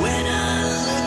When I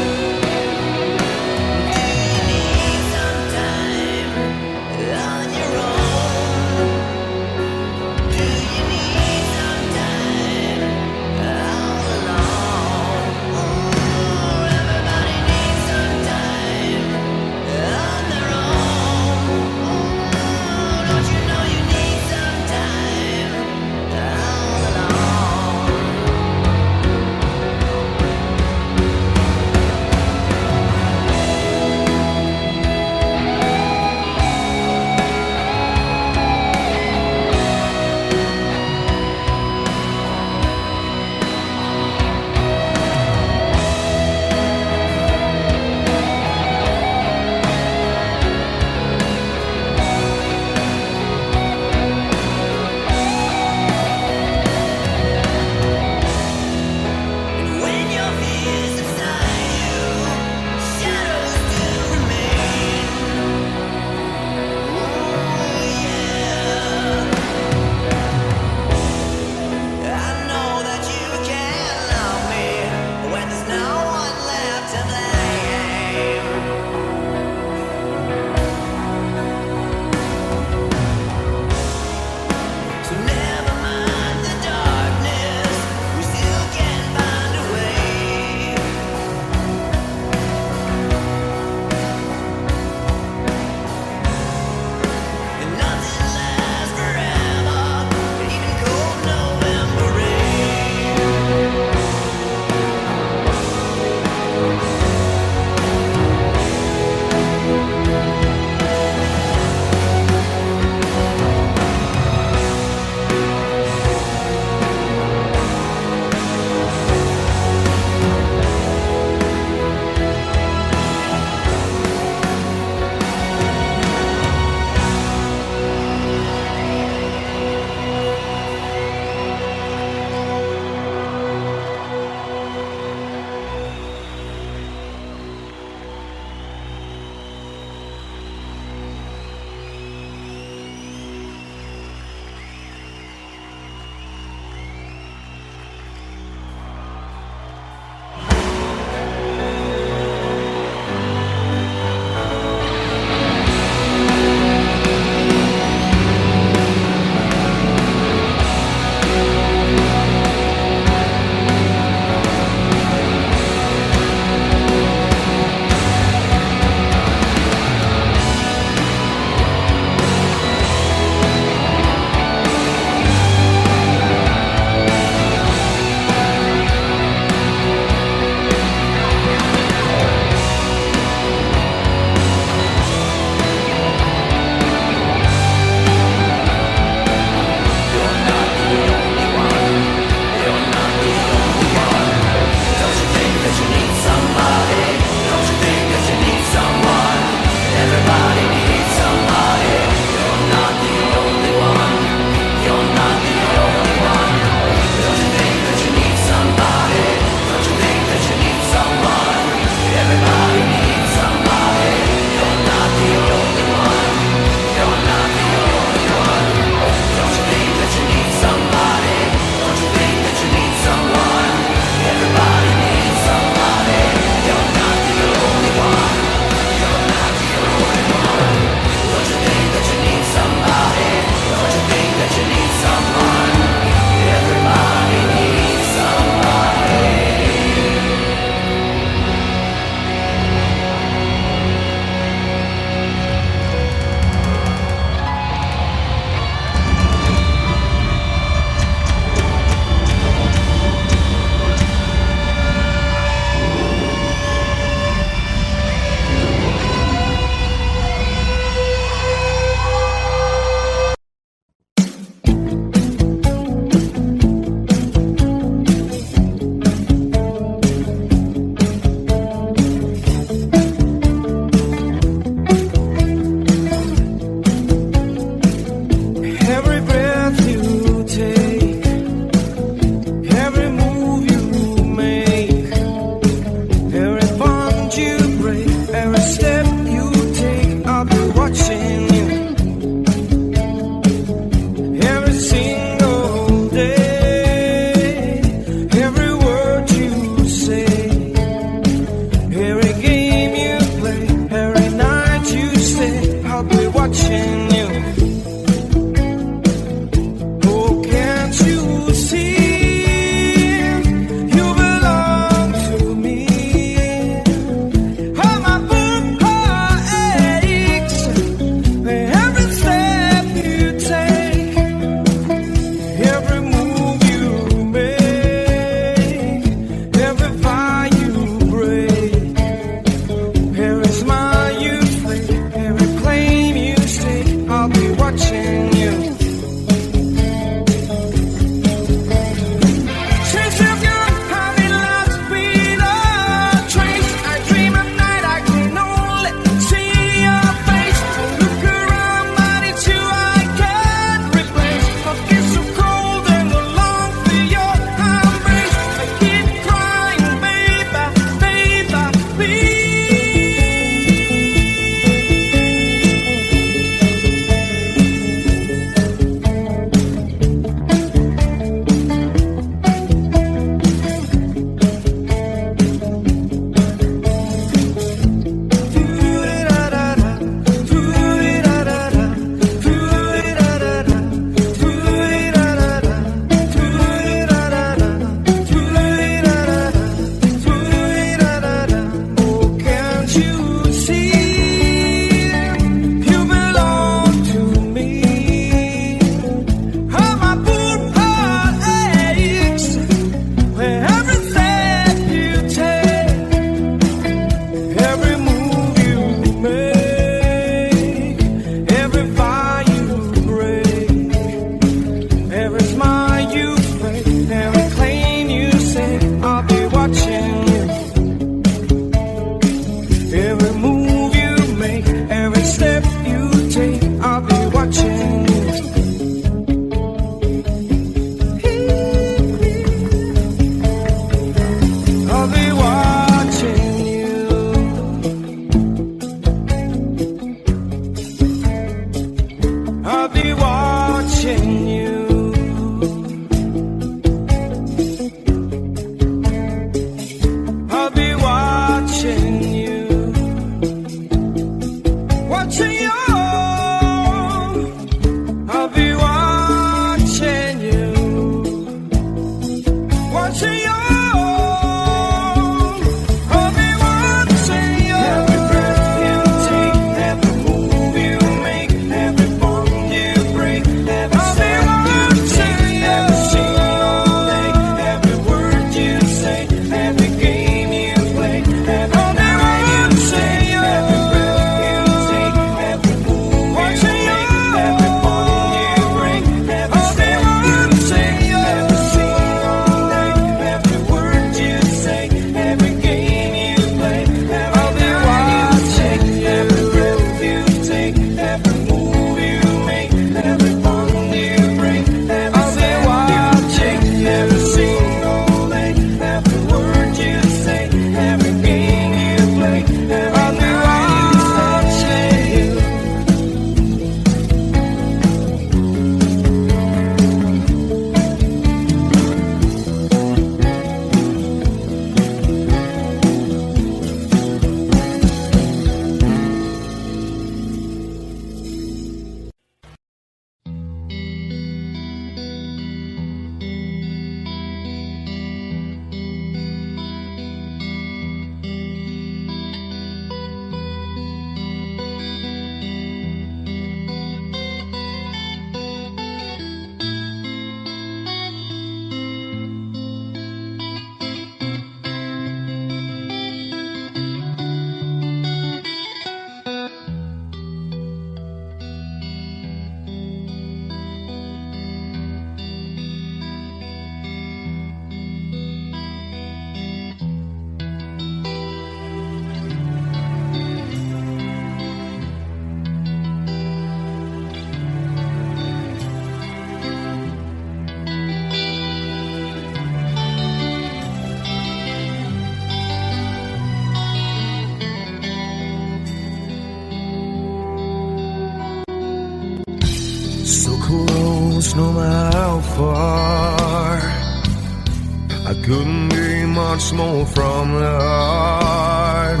couldn't be much more from the heart.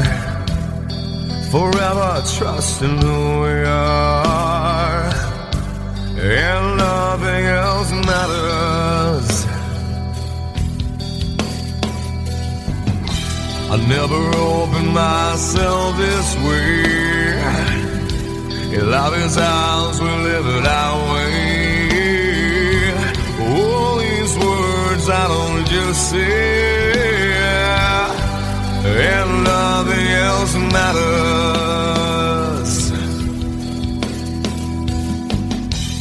Forever trusting who we are, and nothing else matters. I never opened myself this way. In love is ours, we live it our way. All these words I don't just say, and nothing else matters.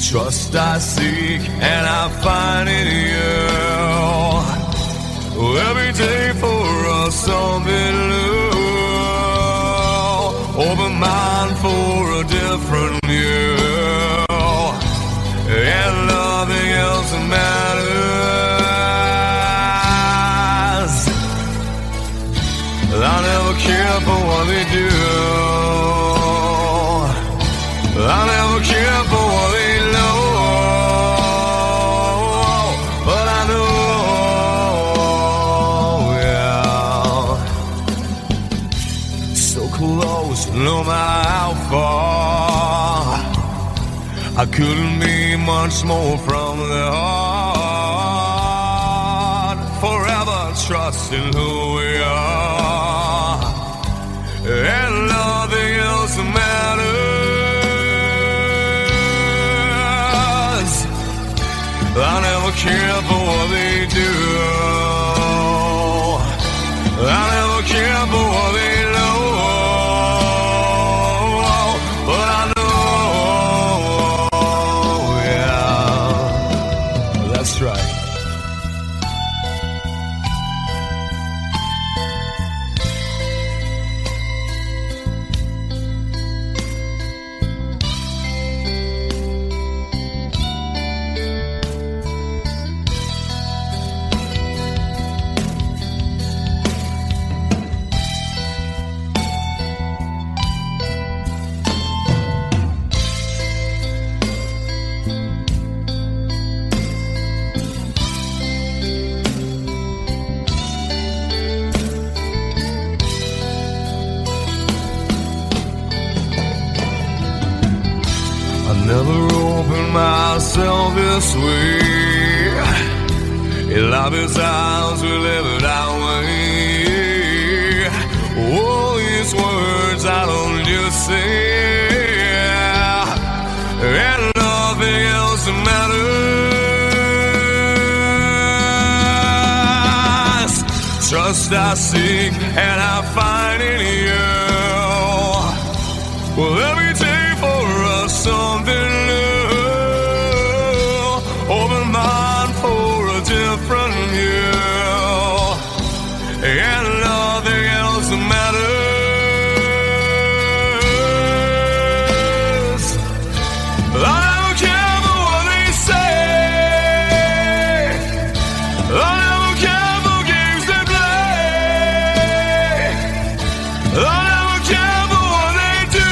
Trust I seek and I find in you. Every day for us something new. Open mind for a different view, and nothing else matters. I never care for what they do. I never care for what they know. But I know, yeah, so close, no matter how far. I couldn't be much more from the heart. Forever trusting who we are, and nothing else matters. I never care for what they do. I never care for what they know. But I know, yeah, that's right. Never opened myself this way. In love is ours, we live it our way. All these words I don't just say, and nothing else matters. Trust I seek and I find in you. Well, every day for us something new. Open mind for a different view, and nothing else matters. I don't care for what they say. I don't care for games they play. I never care for what they do.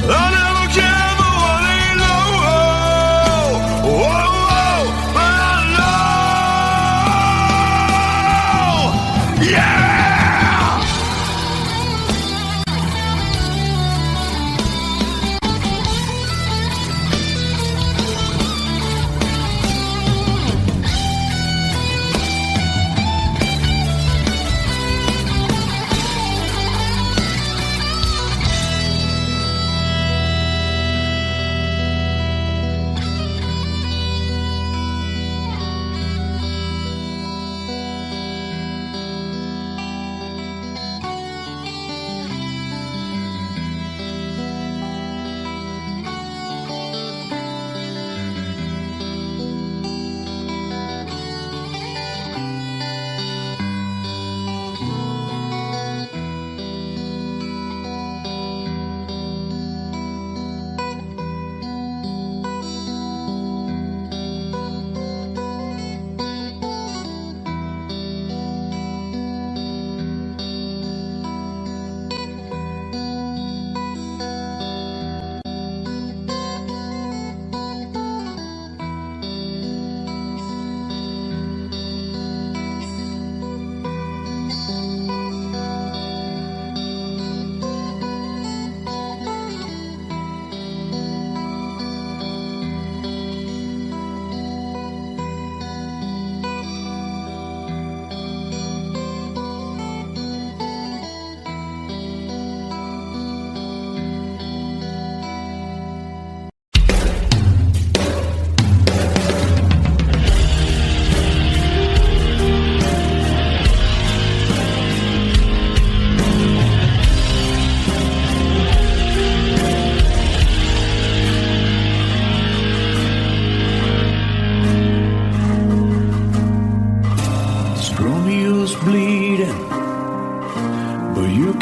I never care for what they know. Whoa, whoa, but I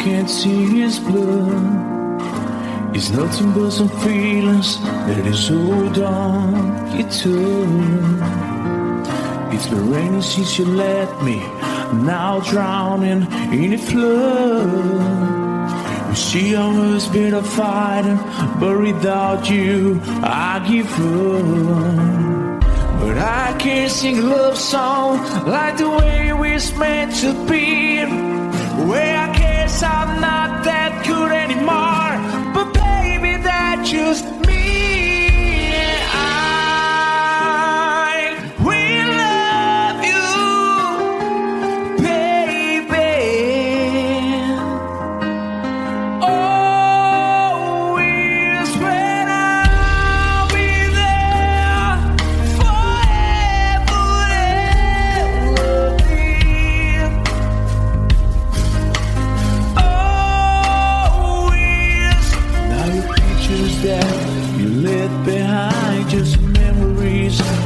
can't see his blood. It's nothing but some feelings that is hold on you to. It's been raining since you left me, now drowning in the flood. You see, I was better fighting, but without you, I give up. But I can't sing a love song like the way we're meant to be. Well, I guess I'm not that good anymore, but baby, that's just me.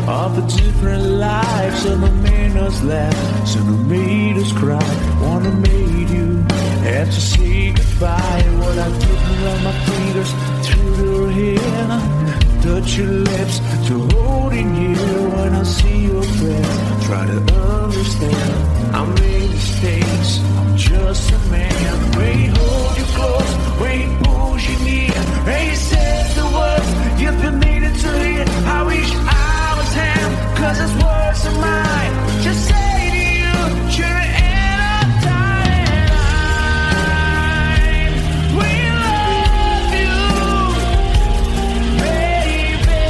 Of a different life, some have made us laugh, some have made us cry. One have made you have to say goodbye. What I took around my fingers through your hair, touch your lips to hold in here. When I see your face, try to understand. I made mistakes, I'm just a man. When he hold you close, when he pulls you near, when he says the words you've been needing to hear. I wish I was him, 'cause his words are mine. Just say to you, you're in a time. We love you, baby.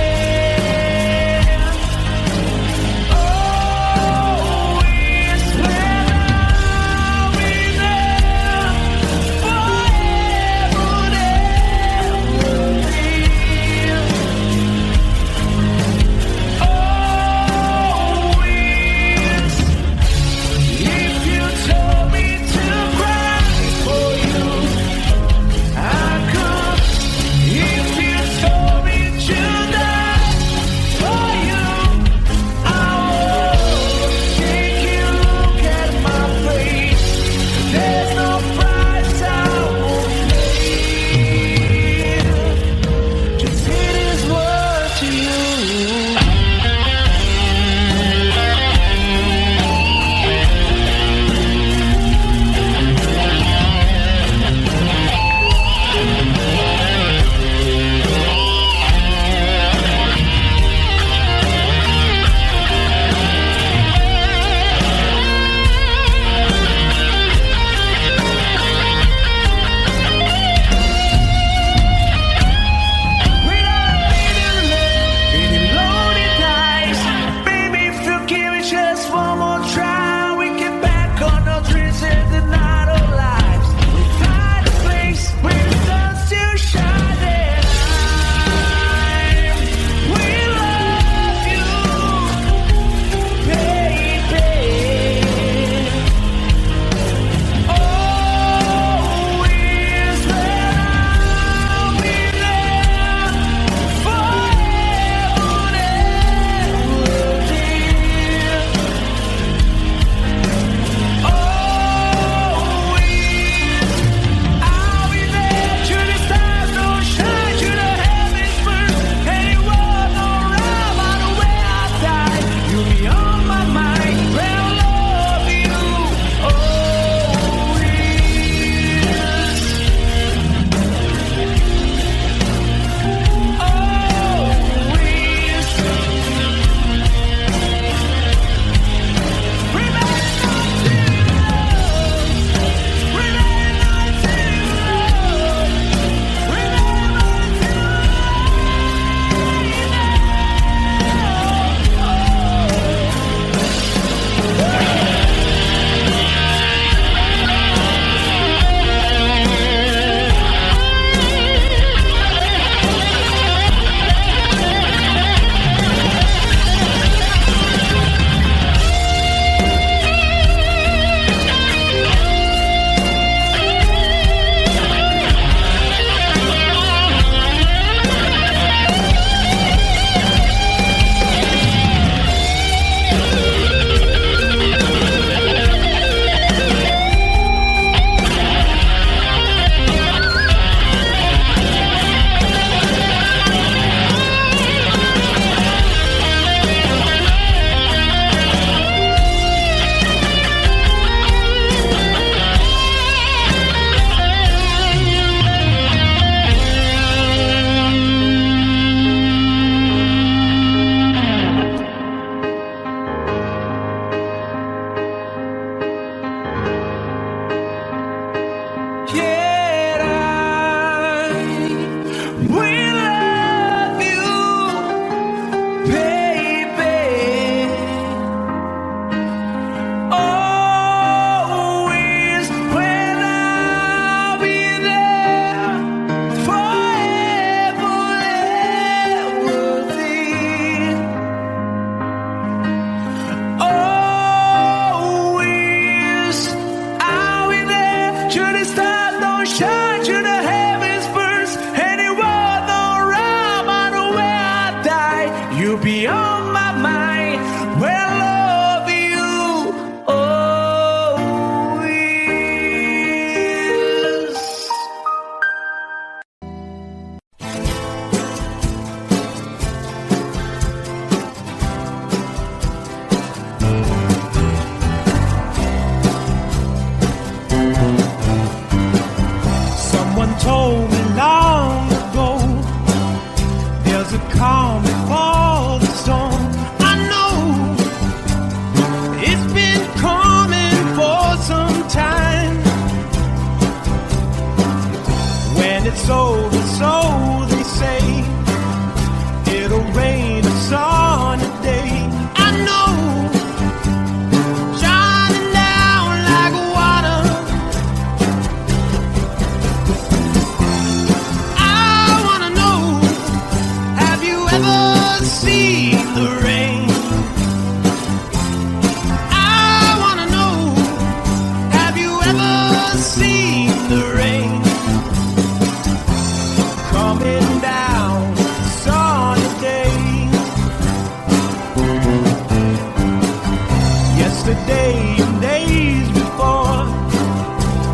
yesterday and days before.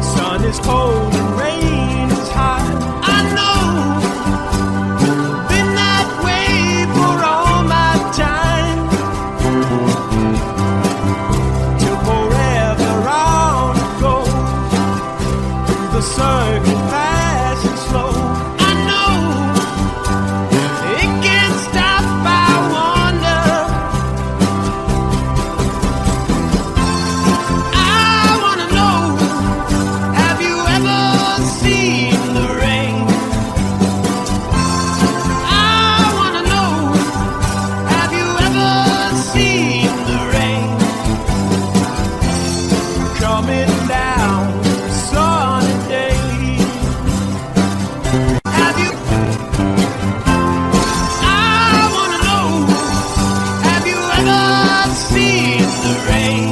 Sun is cold and rain is hot. I know, been that way for all my time. Till forever on it goes, through the circle fast and slow. I know, it can't stop, I wonder. I wanna know, have you ever seen the rain? I wanna know, have you ever seen the rain? Coming down sunny days. Have you? I wanna know, have you ever seen the rain?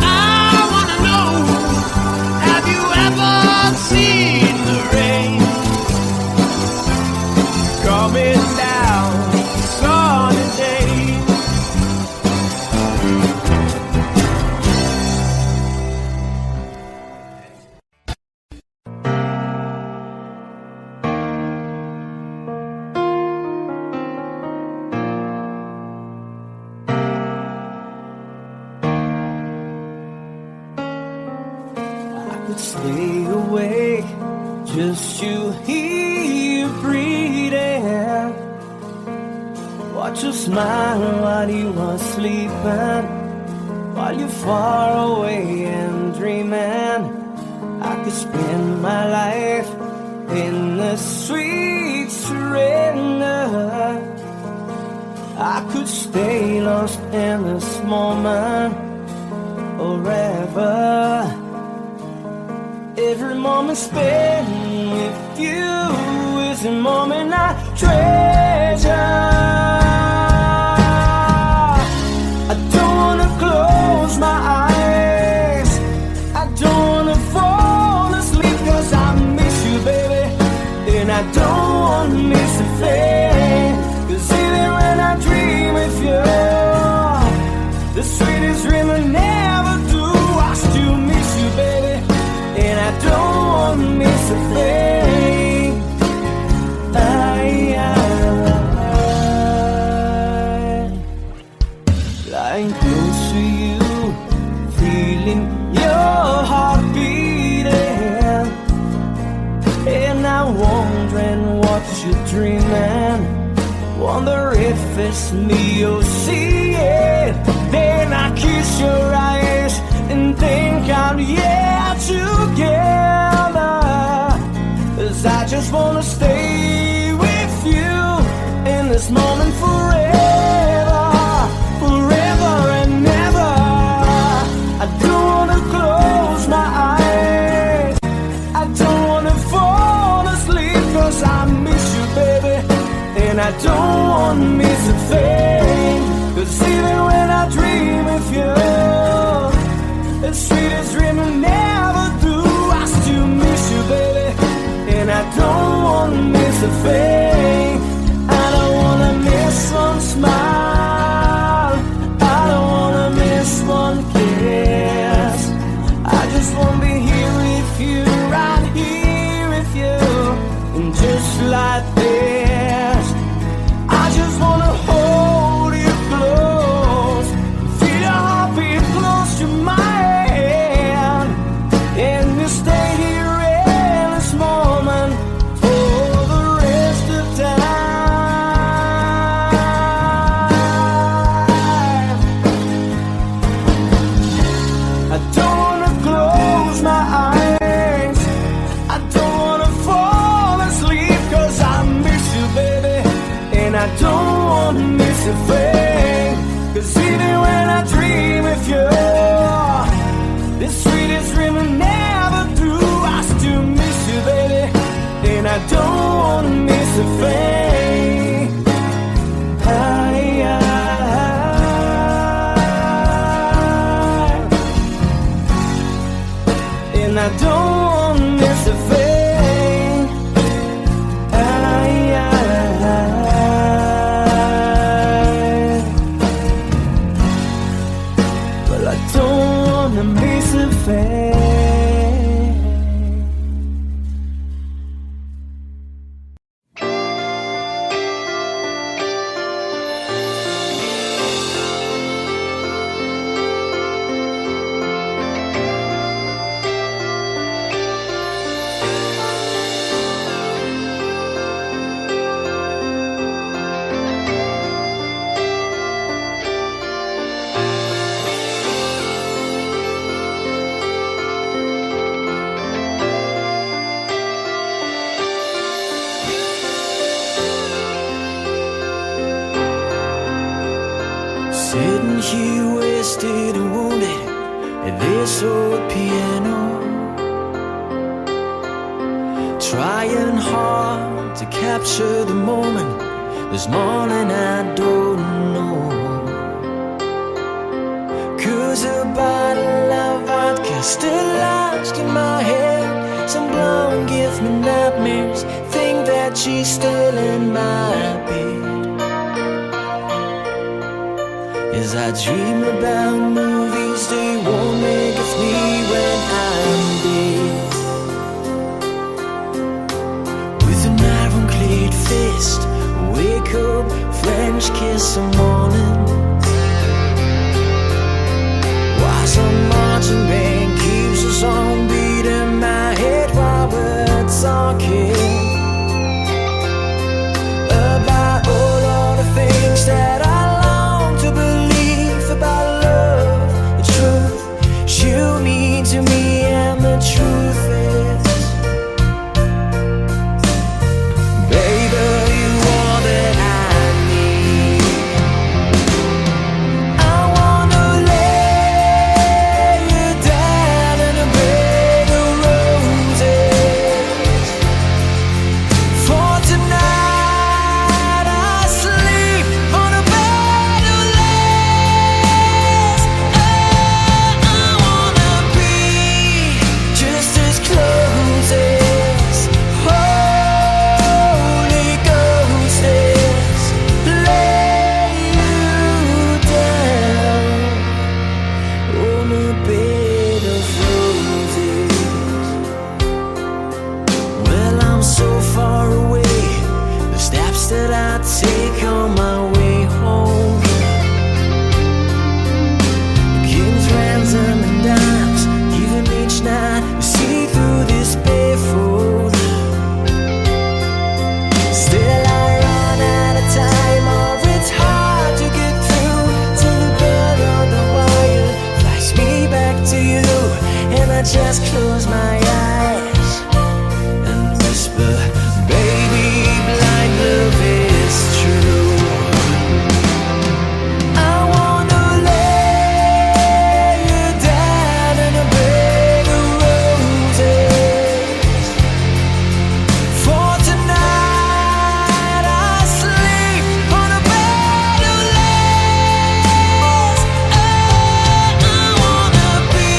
I wanna know, have you ever seen the rain? Coming down sunny days. I could stay awake just to hear you breathing. Watch you smile while you are sleeping, while you're far away and dreaming. I could spend my life in the sweet surrender. I could stay lost in this moment forever. Every moment spent with you is a moment I treasure. I don't wanna close my eyes, I don't wanna fall asleep, 'cause I miss you, baby, and I don't wanna miss a thing. 'Cause even when I dream with you, the sweetest dream I never do, I still miss you, baby, and I don't want to miss a thing. Lying close to you, feeling your heart beating, and I'm wondering what you're dreaming. Wonder if it's me you're seeing. Then I kiss your eyes and think I'm together. 'Cause I just wanna stay with you in this moment forever, forever and ever. I don't wanna close my eyes, I don't wanna fall asleep, 'cause I miss you, baby, and I don't wanna miss a thing. 'Cause even when I dream of you, the sweetest dream I never do, I still miss you, baby, and I don't wanna miss a Sitting here wasted and wounded at this old piano, trying hard to capture the moment. This morning I don't know, 'cause a bottle of vodka still lodged in my head. Some blonde gives me nightmares, think that she's still in my bed. As I dream about movies they won't make of me when I'm dead. With an ironclad fist, wake up, French kiss some morning, while some marching band keeps us on beat in my head while we're talking about all the things that I long to believe about love, the truth you mean to me, and the truth is, baby, you are that I need. I wanna lay you down in a bed of roses. For tonight I sleep on a bed of lace. I wanna be just as close as Holy Ghost is. Lay you down on a bed of roses. Well, I'm so far away, the steps that I take on my way home, king's ransom and dimes given each night to see through this barefoot. Still I run out of time, or it's hard to get through to the bed on the wire flies me back to you, and I just close my eyes and whisper, baby, blind love is true. I wanna lay you down in a bed of roses. For tonight I sleep on a bed of lace. I wanna be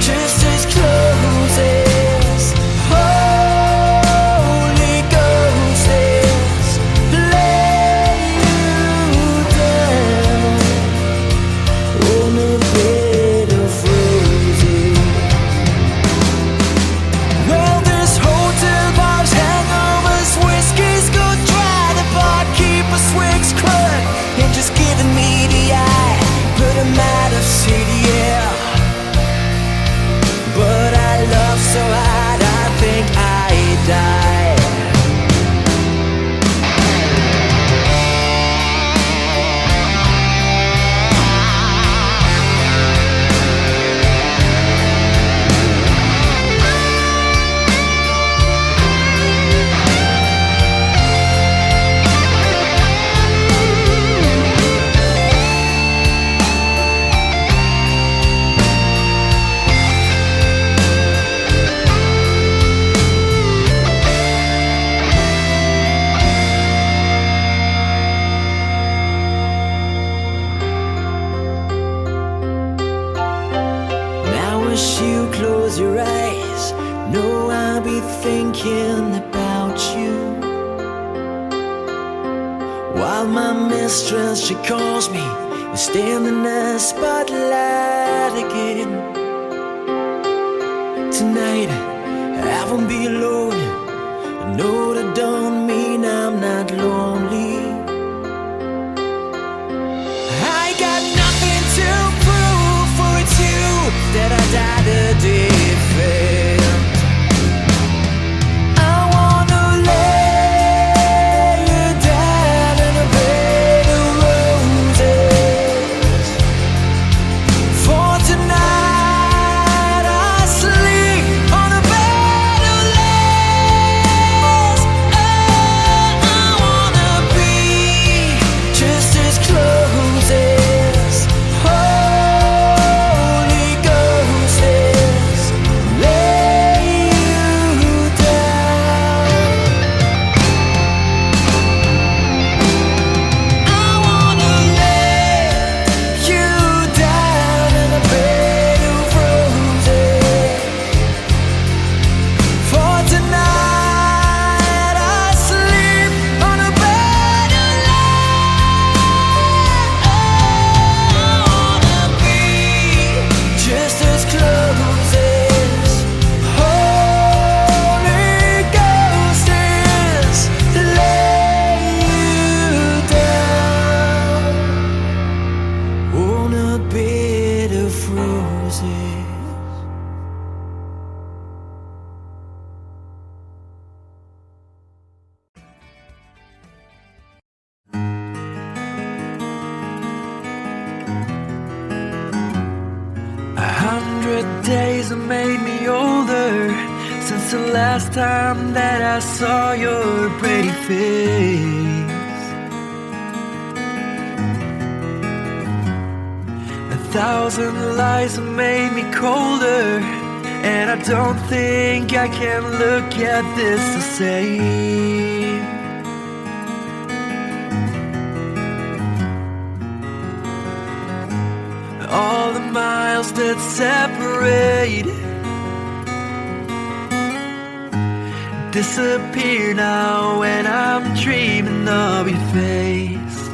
just as close as Holy Ghost is. Lay you down on a bed of roses. Well, this hotel bar's hangovers, whiskey's go dry. The barkeeper swigs crud and just giving me the eye. But I'm out of city, yeah. But I love so hard, I think I die. Now as you close your eyes, know I'll be thinking about you, while my mistress, she calls me to stand in the spotlight again. Tonight I won't be alone. I know that don't mean I'm not lonely. I got nothing to prove, for it's you that I died to defend. I wanna lay you down in a bed of roses. For tonight I sleep on a bed of lace. I wanna be just as close as 100 days have made me older since the last time that I saw your pretty face. 1,000 lies have made me colder, and I don't think I can look at this the same. All the miles that separate disappear now when I'm dreaming of your face.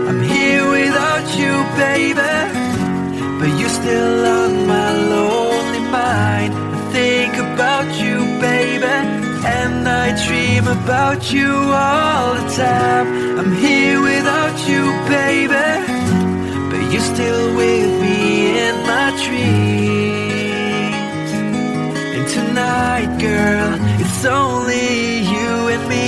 I'm here without you, baby, but you're still on my lonely mind. I think about you, baby, and I dream about you all the time. I'm here without you, baby, but you're still with me in my dreams. And tonight, girl, it's only you and me.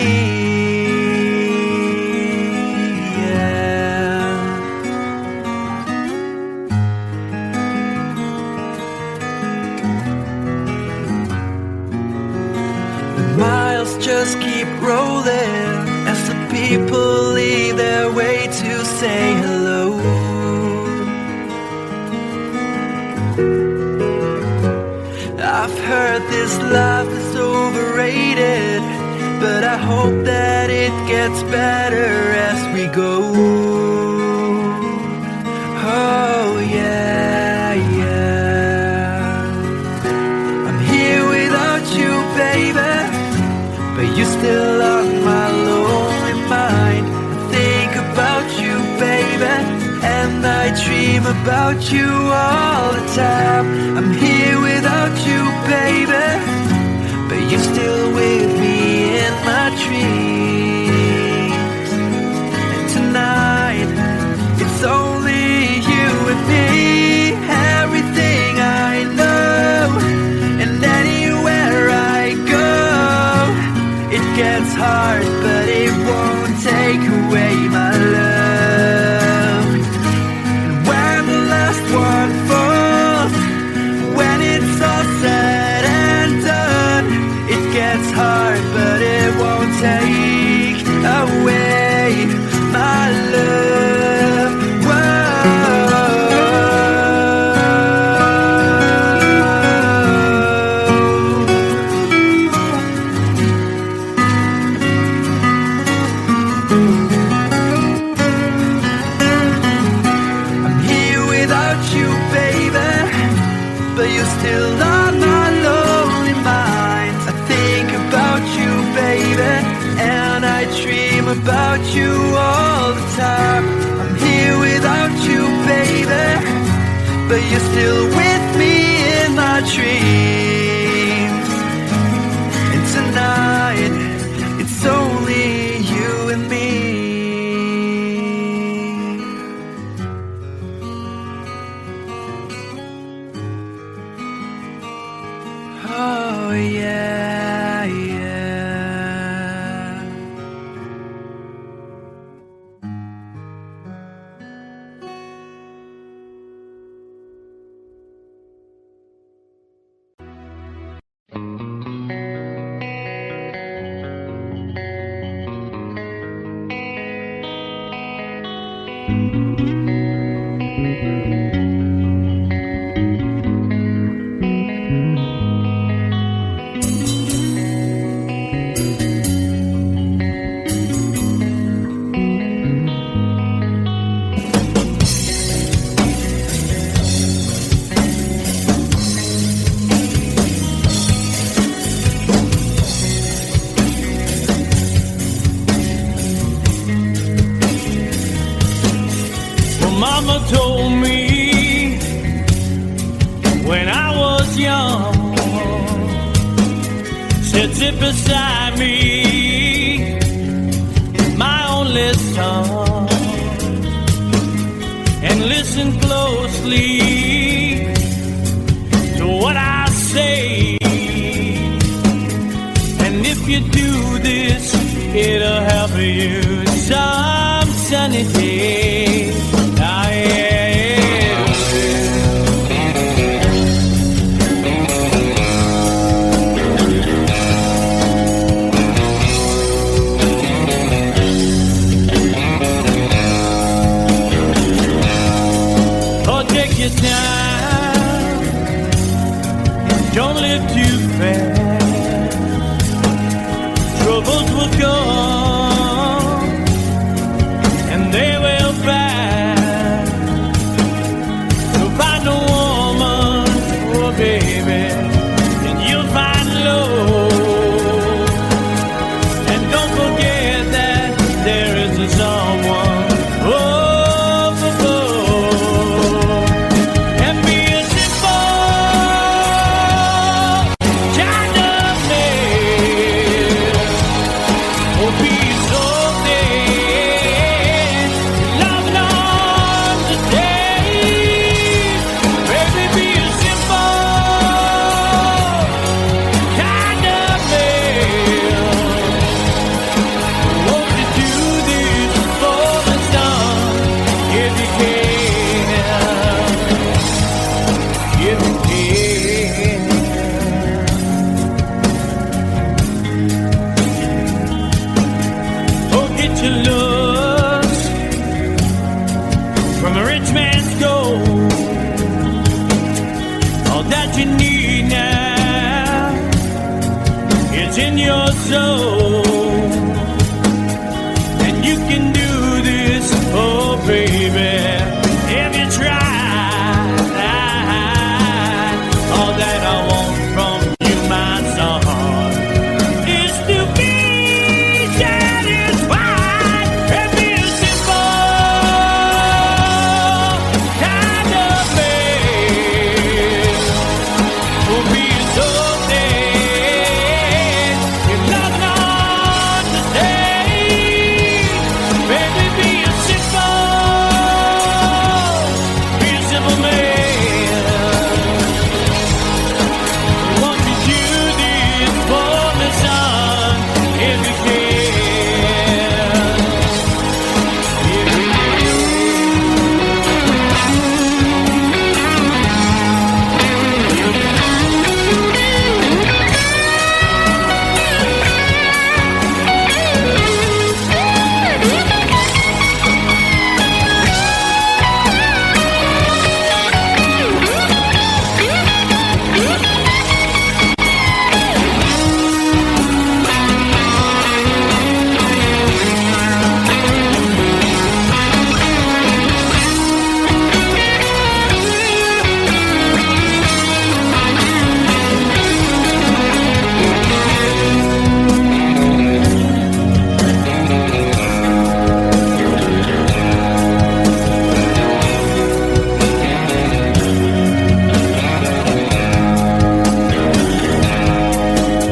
Miles just keep rolling as the people leave their way to say hello. I've heard this life is overrated, but I hope that it gets better as we go. Oh yeah, yeah. I'm here without you, baby, but you're still on my lonely mind. I think about you, baby, and I dream about you all the time. I'm here without you, baby, but you're still with me in my dreams. And tonight, it's only you and me. Everything I know, and anywhere I go, it gets hard, but it won't take away my love. And when the last one falls, when it's all said and done, it gets hard, but it won't take away my love. Still on my lonely mind. I think about you, baby, and I dream about you all the time. I'm here without you, baby, but you're still with me in my dreams. And tonight, it's only you and me. Oh yeah, yeah. Mama told me when I was young, said sit beside me, my only son, and listen closely to what I say. And if you do this, it'll help you some sunny day. your soul. And you can do this, oh baby, if you try. All that I want from you, my son, is to be satisfied and be a simple kind of man. For me, it's so dead. If love not to stay, baby, be a simple man. Won't you do this for me, son, if you can?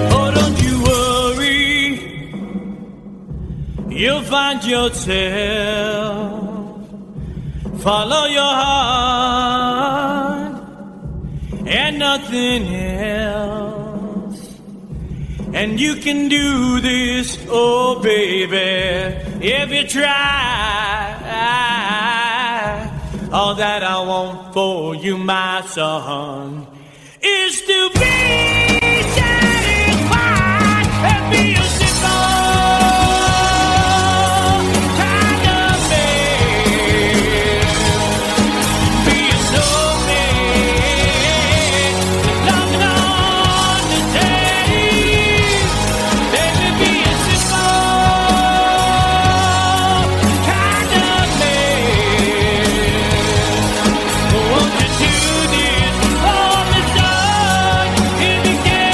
Oh, don't you worry, you'll find yourself. Follow your heart and nothing else. And you can do this, oh baby, if you try. All that I want for you, my son, is to be satisfied and be a simple kind of man. Be a soul man, love not to take. Baby, be a simple kind of man. Won't you do this for me, son, if you can?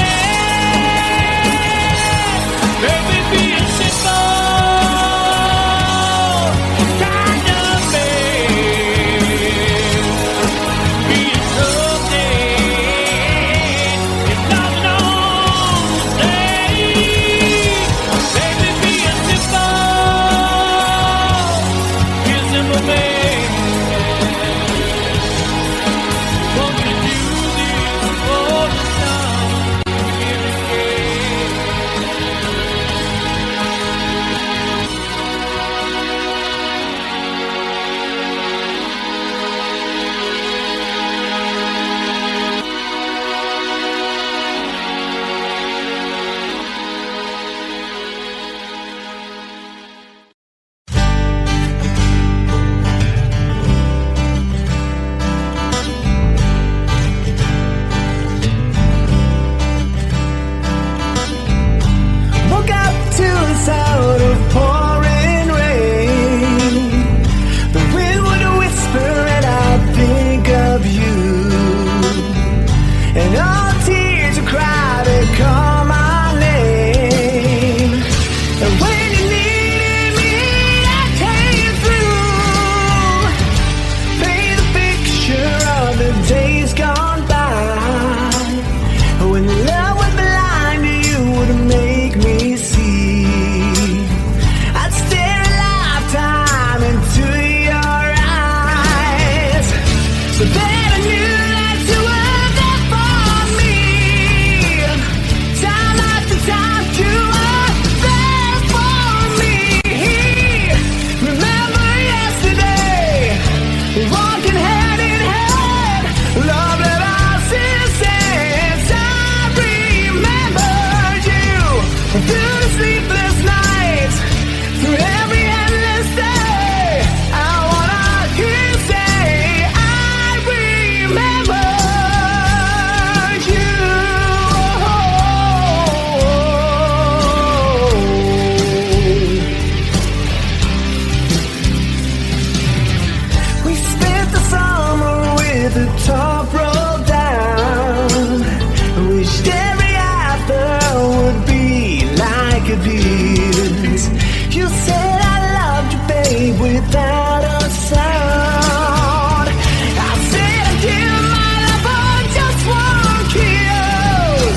without a sound. I said I'd give my life for just one kiss.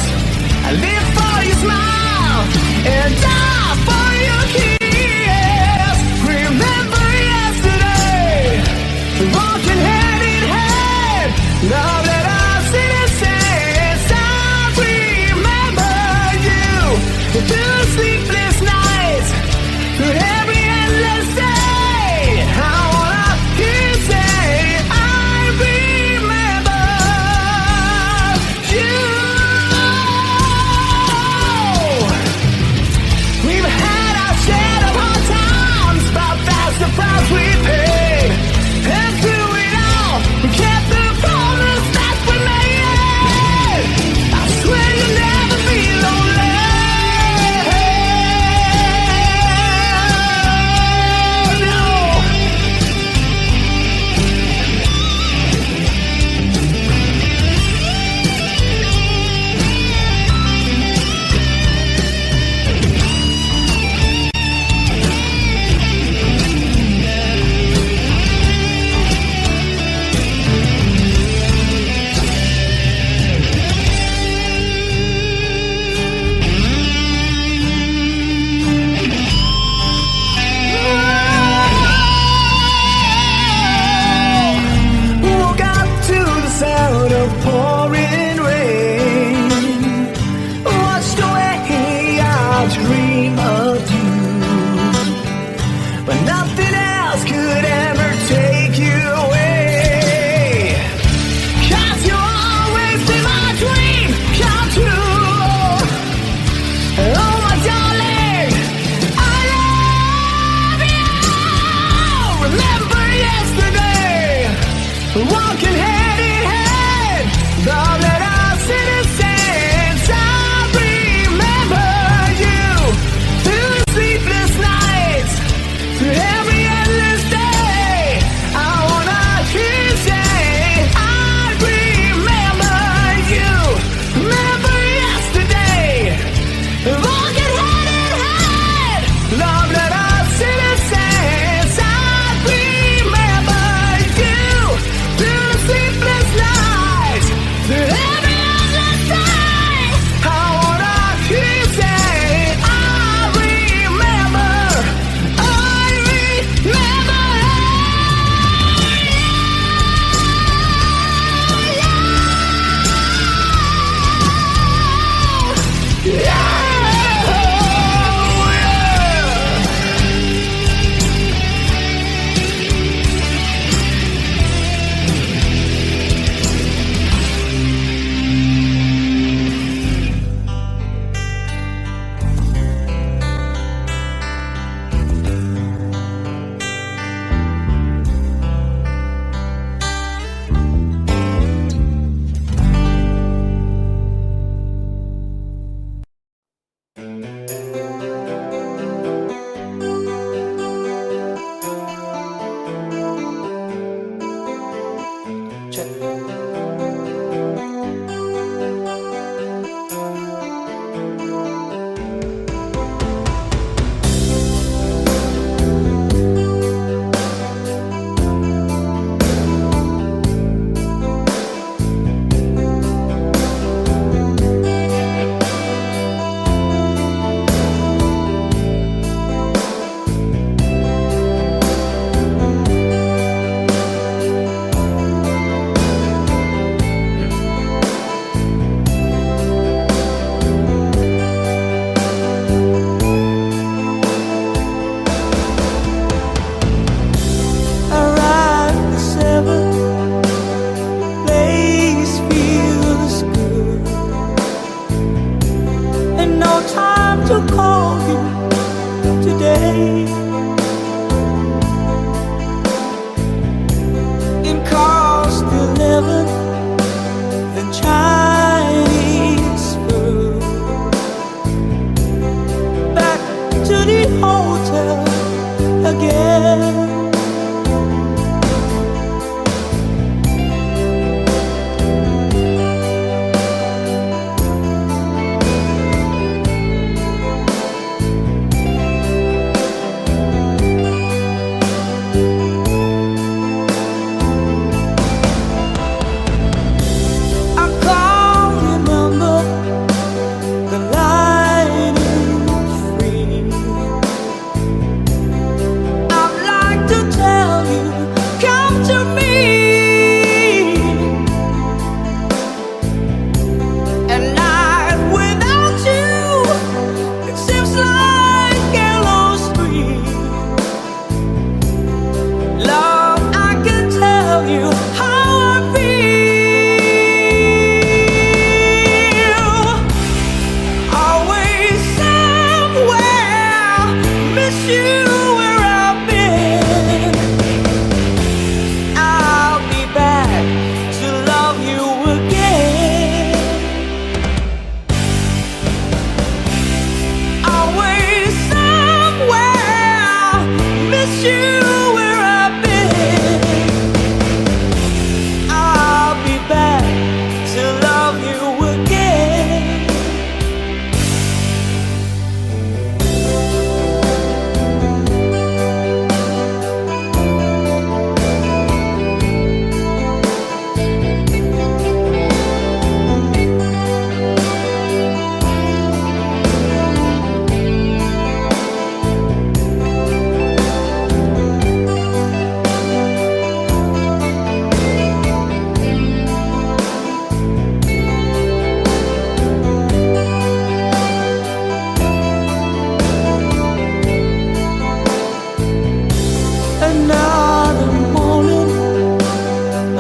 I live for your smile and die for your kiss. Remember yesterday, walking hand in hand. Now that I've seen it since, I remember you. Through sleepless nights, through every endless day, I another morning,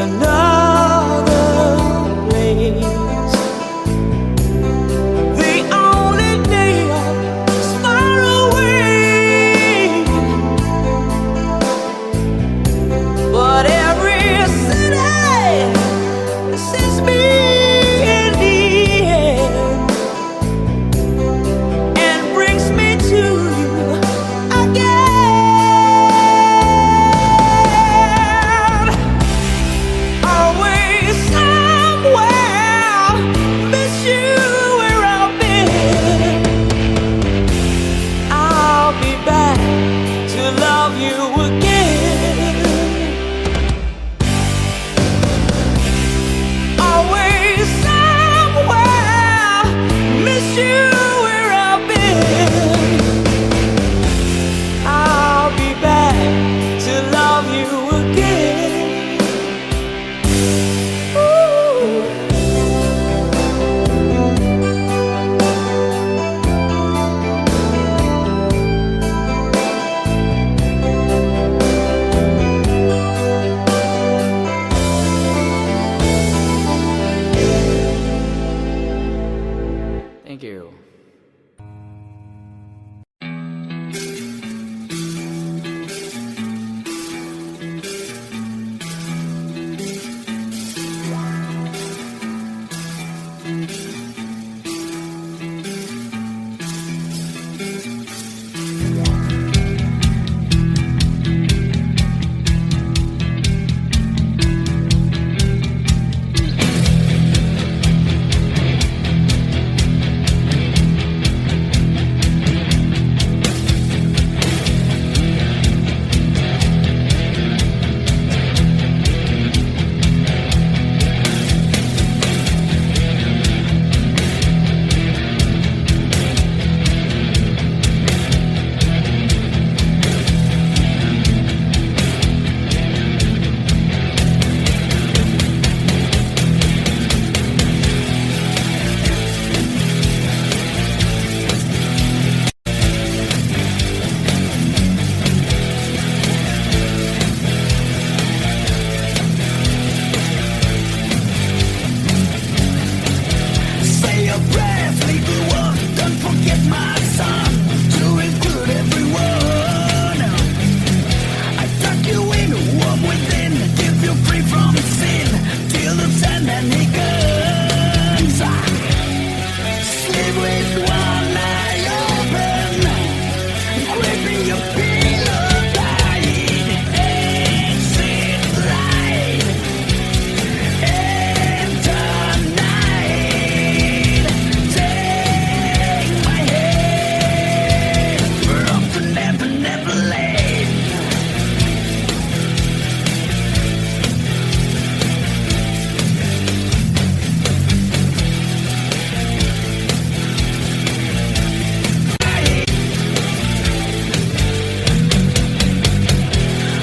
another place. The only day is far away, but every city sees me in the end and brings me to you again. Always somewhere, miss you where I've been. I'll be back to love you again. Always somewhere, miss you where I've been. I'll be back to love you again. Ooh. Thank you. Say a prayer, legal one. Don't forget my son, to include everyone. I tuck you in, warm within, keep you free from sin, till the Sandman he comes. Sleep with one eye open, gripping your pillow tight, exit right, and tonight, take my hand, we're off to Never, Never Land.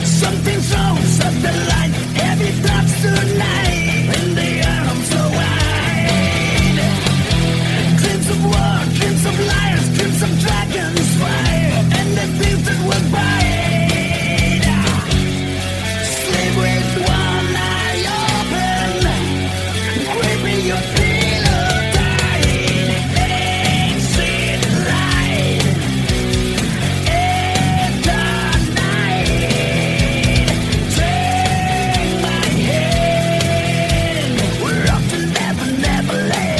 Something throws up the light, heavy thoughts tonight, in the arms so wide. Dreams of war, dreams of liars, dreams of dragons fire, and the things that will bite. Sleep with one eye open, gripping your pillow tight, exit right, and tonight, take my hand, we're off to Never, Never Land.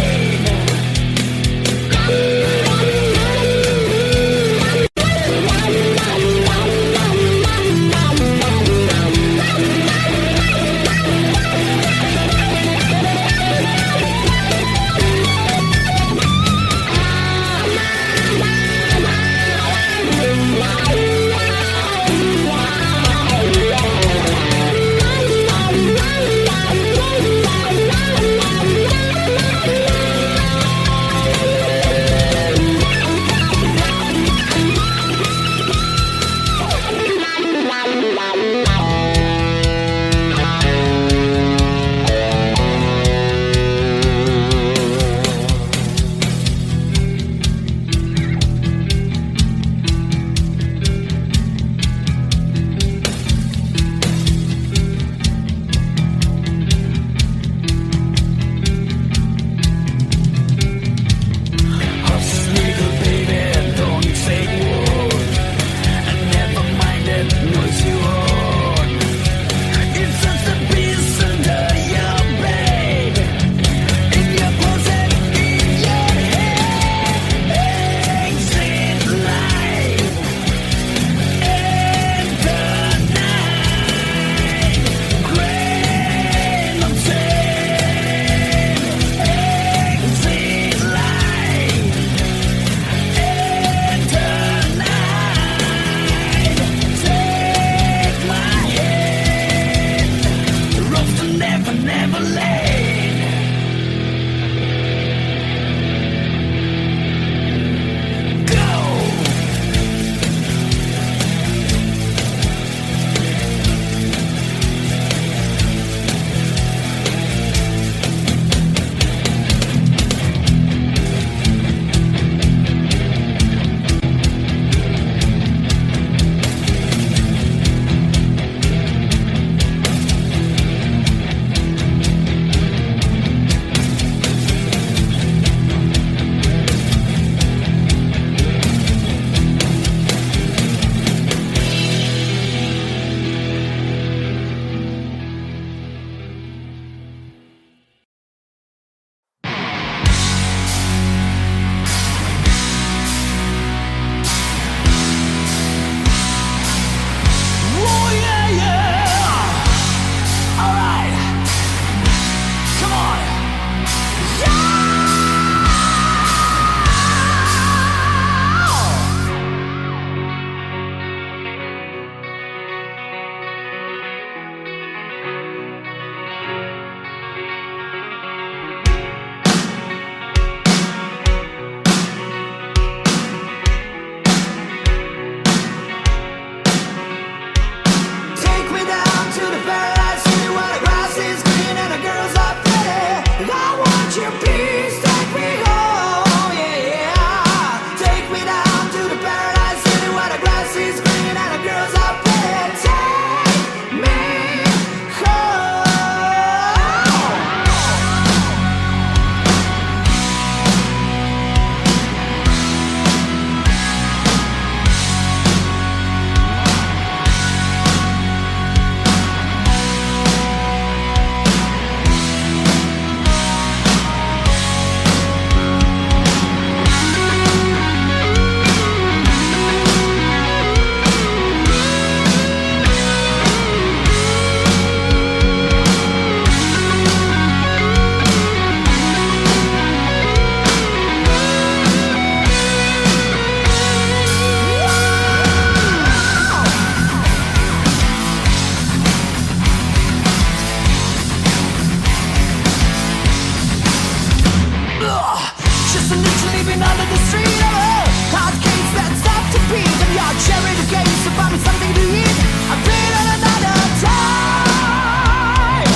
walking under the street of a hard case that's up to beat. And your cherry the case to find me something to eat. I've been on another time.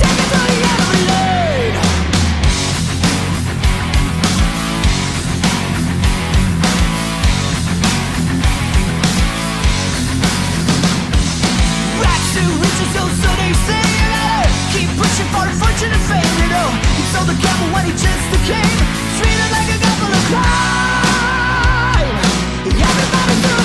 Take it to the end of the lane. Rags to riches, so they say. Keep pushing for a fortune and fame, you know. He sold the gamble when he just came. Treated like a couple of crime. Everybody threw